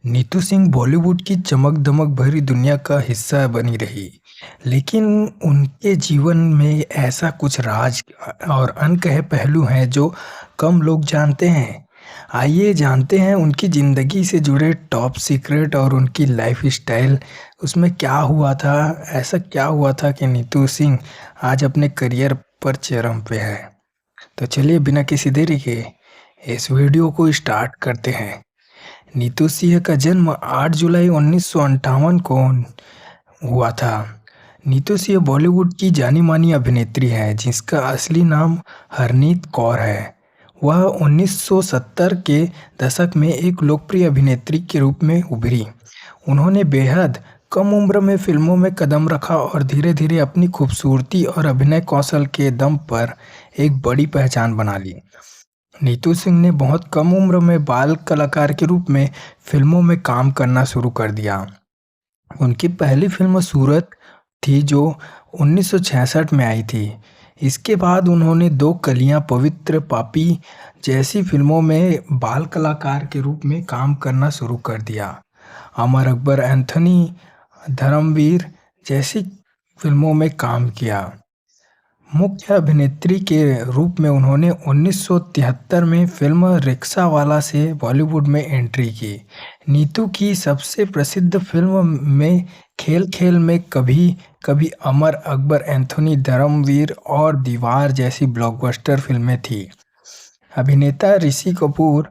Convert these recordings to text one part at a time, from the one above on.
नीतू सिंह बॉलीवुड की चमक-दमक भरी दुनिया का हिस्सा बनी रही, लेकिन उनके जीवन में ऐसा कुछ राज और अनकहे पहलू हैं जो कम लोग जानते हैं। आइए जानते हैं उनकी ज़िंदगी से जुड़े टॉप सीक्रेट और उनकी लाइफ़स्टाइल, उसमें क्या हुआ था, ऐसा क्या हुआ था कि नीतू सिंह आज अपने करियर पर चरम पे है। तो चलिए बिना किसी देरी के इस वीडियो को स्टार्ट करते हैं। नीतू सिंह का जन्म 8 जुलाई 1958 को हुआ था। नीतू सिंह बॉलीवुड की जानी-मानी अभिनेत्री हैं जिसका असली नाम हरनीत कौर है। वह 1970 के दशक में एक लोकप्रिय अभिनेत्री के रूप में उभरी। उन्होंने बेहद कम उम्र में फिल्मों में कदम रखा और धीरे-धीरे अपनी खूबसूरती और अभिनय कौशल के दम पर एक बड़ी पहचान बना ली। नीतू सिंह ने बहुत कम उम्र में बाल कलाकार के रूप में फिल्मों में काम करना शुरू कर दिया। उनकी पहली फिल्म सूरत थी जो 1966 में आई थी। इसके बाद उन्होंने दो कलियां, पवित्र, पापी जैसी फिल्मों में बाल कलाकार के रूप में काम करना शुरू कर दिया। अमर अकबर एंथोनी, धर्मवीर जैसी फिल्मों में काम किया। मुख्य अभिनेत्री के रूप में उन्होंने 1973 में फिल्म रिक्शावाला से बॉलीवुड में एंट्री की। नीतू की सबसे प्रसिद्ध फिल्म में खेल खेल में कभी कभी, अमर अकबर एंथोनी, धर्मवीर और दीवार जैसी ब्लॉकबस्टर फिल्में थीं। अभिनेता ऋषि कपूर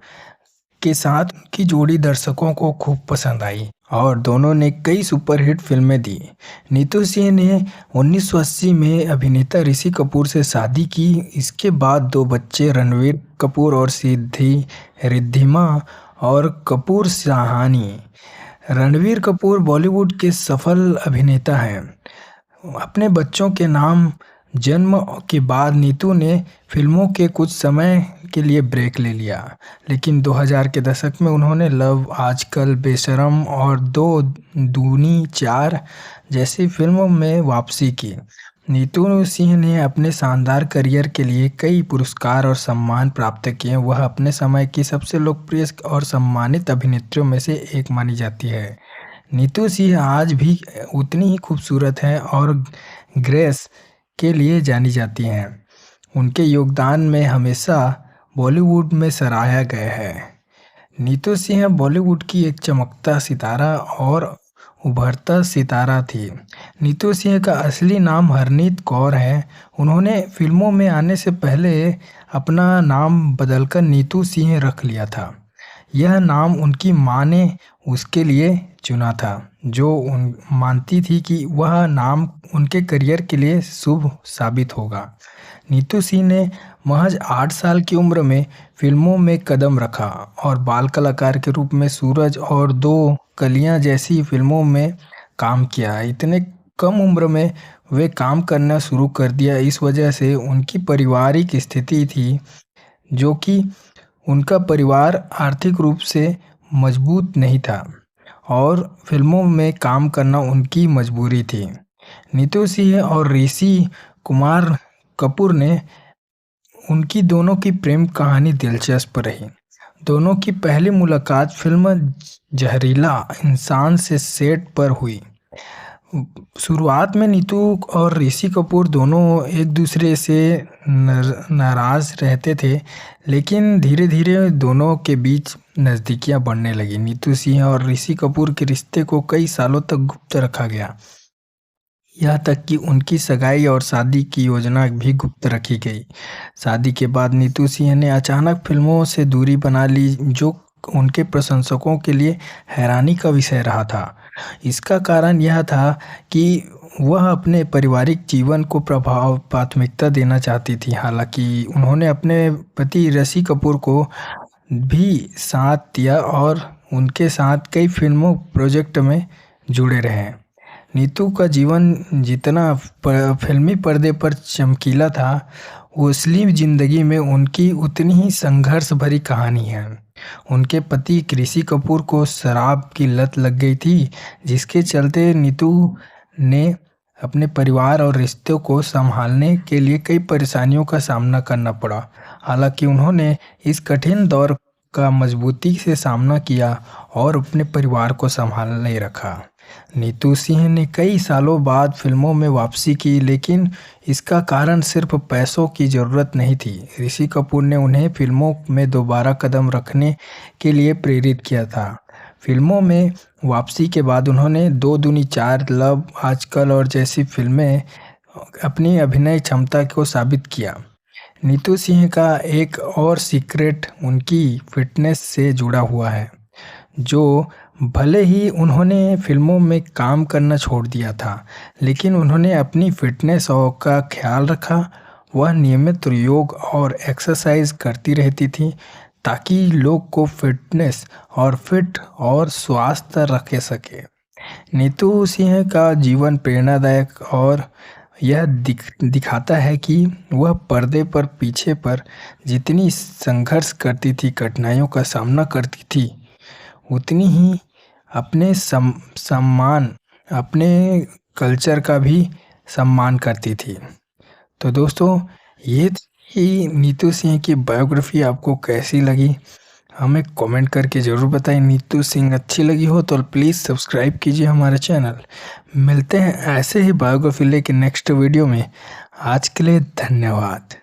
के साथ उनकी जोड़ी दर्शकों को खूब पसंद आई और दोनों ने कई सुपरहिट फिल्में दी। नीतू सिंह ने 1980 में अभिनेता ऋषि कपूर से शादी की। इसके बाद दो बच्चे रणवीर कपूर और सिद्धि रिद्धिमा और कपूर साहनी। रणवीर कपूर बॉलीवुड के सफल अभिनेता हैं। अपने बच्चों के नाम जन्म के बाद नीतू ने फिल्मों के कुछ समय के लिए ब्रेक ले लिया, लेकिन 2000 के दशक में उन्होंने लव आजकल, बेशरम और दो दूनी चार जैसी फिल्मों में वापसी की। नीतू सिंह ने अपने शानदार करियर के लिए कई पुरस्कार और सम्मान प्राप्त किए। वह अपने समय की सबसे लोकप्रिय और सम्मानित अभिनेत्रियों में से एक मानी जाती है। नीतू सिंह आज भी उतनी ही खूबसूरत हैं और ग्रेस के लिए जानी जाती हैं। उनके योगदान में हमेशा बॉलीवुड में सराहा गया है। नीतू सिंह बॉलीवुड की एक चमकता सितारा और उभरता सितारा थी। नीतू सिंह का असली नाम हरनीत कौर है। उन्होंने फिल्मों में आने से पहले अपना नाम बदलकर नीतू सिंह रख लिया था। यह नाम उनकी मां ने उसके लिए चुना था, जो मानती थी कि वह नाम उनके करियर के लिए शुभ साबित होगा। नीतू सिंह ने महज 8 साल की उम्र में फिल्मों में कदम रखा और बाल कलाकार के रूप में सूरज और दो कलियां जैसी फिल्मों में काम किया। इतने कम उम्र में वे काम करना शुरू कर दिया, इस वजह से उनकी पारिवारिक स्थिति थी जो कि उनका परिवार आर्थिक रूप से मजबूत नहीं था और फिल्मों में काम करना उनकी मजबूरी थी। नीतू सिंह और ऋषि कुमार कपूर ने उनकी दोनों की प्रेम कहानी दिलचस्प रही। दोनों की पहली मुलाकात फिल्म जहरीला इंसान से सेट पर हुई। शुरुआत में नीतू और ऋषि कपूर दोनों एक दूसरे से नाराज रहते थे, लेकिन धीरे धीरे दोनों के बीच नज़दीकियां बढ़ने लगी। नीतू सिंह और ऋषि कपूर के रिश्ते को कई सालों तक गुप्त रखा गया, यहाँ तक कि उनकी सगाई और शादी की योजना भी गुप्त रखी गई। शादी के बाद नीतू सिंह ने अचानक फिल्मों से दूरी बना ली, जो उनके प्रशंसकों के लिए हैरानी का विषय रहा था। इसका कारण यह था कि वह अपने पारिवारिक जीवन को प्राथमिकता देना चाहती थी। हालांकि उन्होंने अपने पति ऋषि कपूर को भी साथ दिया और उनके साथ कई फिल्मों प्रोजेक्ट में जुड़े रहे। नीतू का जीवन जितना फिल्मी पर्दे पर चमकीला था, वो असली जिंदगी में उनकी उतनी ही संघर्ष भरी कहानी है। उनके पति ऋषि कपूर को शराब की लत लग गई थी, जिसके चलते नीतू ने अपने परिवार और रिश्तों को संभालने के लिए कई परेशानियों का सामना करना पड़ा। हालांकि उन्होंने इस कठिन दौर का मजबूती से सामना किया और अपने परिवार को संभालने रखा। नीतू सिंह ने कई सालों बाद फिल्मों में वापसी की, लेकिन इसका कारण सिर्फ पैसों की ज़रूरत नहीं थी। ऋषि कपूर ने उन्हें फिल्मों में दोबारा कदम रखने के लिए प्रेरित किया था। फिल्मों में वापसी के बाद उन्होंने दो दूनी चार, लव आजकल और जैसी फिल्में अपनी अभिनय क्षमता को साबित किया। नीतू सिंह का एक और सीक्रेट उनकी फिटनेस से जुड़ा हुआ है, जो भले ही उन्होंने फिल्मों में काम करना छोड़ दिया था, लेकिन उन्होंने अपनी फिटनेस और का ख्याल रखा। वह नियमित योग और एक्सरसाइज करती रहती थी ताकि लोग को फिटनेस और फिट और स्वस्थ रख सके। नीतू सिंह का जीवन प्रेरणादायक और यह दिखाता है कि वह पर्दे पर पीछे पर जितनी संघर्ष करती थी, कठिनाइयों का सामना करती थी, उतनी ही अपने कल्चर का भी सम्मान करती थी। तो दोस्तों, ये थी नीतू सिंह की बायोग्राफी। आपको कैसी लगी हमें कमेंट करके ज़रूर बताएं। नीतू सिंह अच्छी लगी हो तो प्लीज़ सब्सक्राइब कीजिए हमारा चैनल। मिलते हैं ऐसे ही बायोग्राफी लेके नेक्स्ट वीडियो में। आज के लिए धन्यवाद।